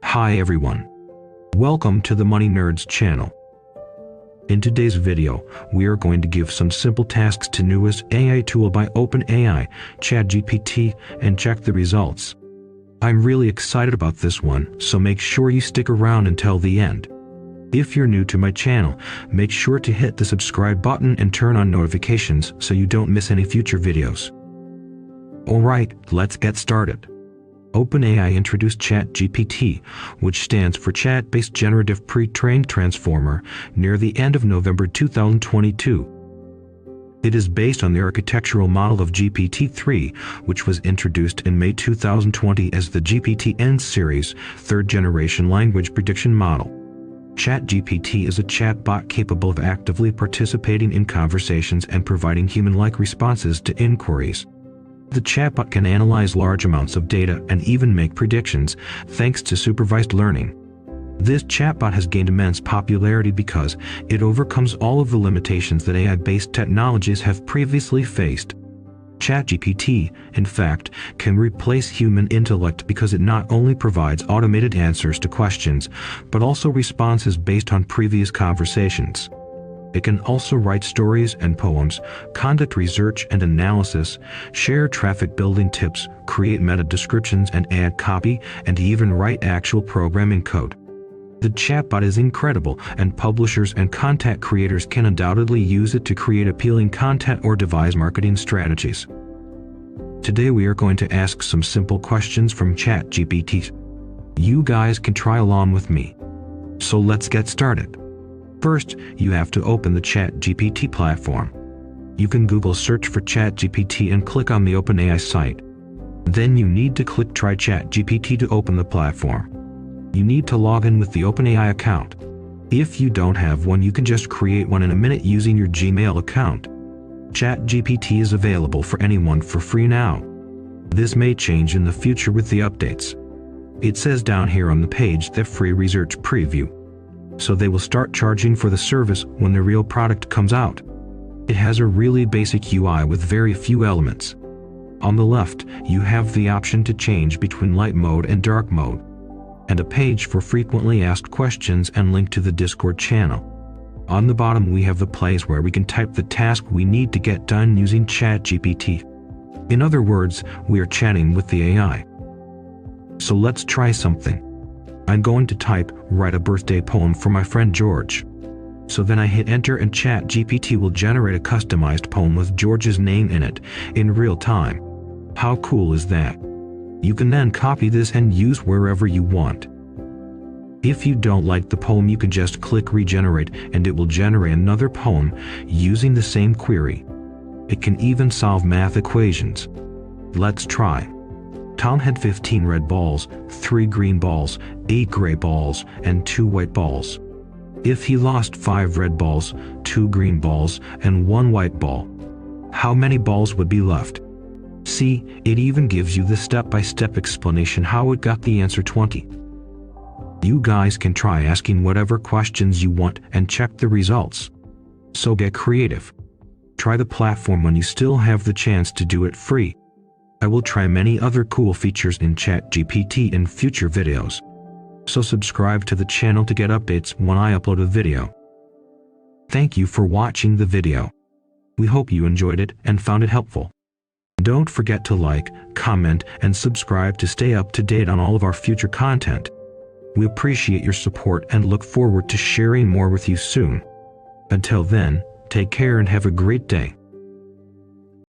Hi everyone. Welcome to the Money Nerds channel. In today's video, we are going to give some simple tasks to newest AI tool by OpenAI, ChatGPT, and check the results. I'm really excited about this one, so make sure you stick around until the end. If you're new to my channel, make sure to hit the subscribe button and turn on notifications so you don't miss any future videos. Alright, let's get started. OpenAI introduced ChatGPT, which stands for Chat-Based Generative Pre-trained Transformer, near the end of November 2022. It is based on the architectural model of GPT-3, which was introduced in May 2020 as the GPT-N series, third-generation language prediction model. ChatGPT is a chatbot capable of actively participating in conversations and providing human-like responses to inquiries. The chatbot can analyze large amounts of data and even make predictions, thanks to supervised learning. This chatbot has gained immense popularity because it overcomes all of the limitations that AI-based technologies have previously faced. ChatGPT, in fact, can replace human intellect because it not only provides automated answers to questions, but also responses based on previous conversations. It can also write stories and poems, conduct research and analysis, share traffic building tips, create meta descriptions and add copy, and even write actual programming code. The chatbot is incredible, and publishers and content creators can undoubtedly use it to create appealing content or devise marketing strategies. Today we are going to ask some simple questions from ChatGPT. You guys can try along with me. So let's get started. First, you have to open the ChatGPT platform. You can Google search for ChatGPT and click on the OpenAI site. Then you need to click Try ChatGPT to open the platform. You need to log in with the OpenAI account. If you don't have one, you can just create one in a minute using your Gmail account. ChatGPT is available for anyone for free now. This may change in the future with the updates. It says down here on the page that free research preview. So they will start charging for the service when the real product comes out. It has a really basic UI with very few elements. On the left, you have the option to change between light mode and dark mode, and a page for frequently asked questions and link to the Discord channel. On the bottom, we have the place where we can type the task we need to get done using ChatGPT. In other words, we are chatting with the AI. So let's try something. I'm going to type, write a birthday poem for my friend George. So then I hit enter and ChatGPT will generate a customized poem with George's name in it, in real time. How cool is that? You can then copy this and use wherever you want. If you don't like the poem, you can just click regenerate and it will generate another poem using the same query. It can even solve math equations. Let's try. Tom had 15 red balls, 3 green balls, 8 gray balls, and 2 white balls. If he lost 5 red balls, 2 green balls, and 1 white ball, how many balls would be left? See, it even gives you the step-by-step explanation how it got the answer 20. You guys can try asking whatever questions you want and check the results. So get creative. Try the platform when you still have the chance to do it free. I will try many other cool features in ChatGPT in future videos. So subscribe to the channel to get updates when I upload a video. Thank you for watching the video. We hope you enjoyed it and found it helpful. Don't forget to like, comment, and subscribe to stay up to date on all of our future content. We appreciate your support and look forward to sharing more with you soon. Until then, take care and have a great day.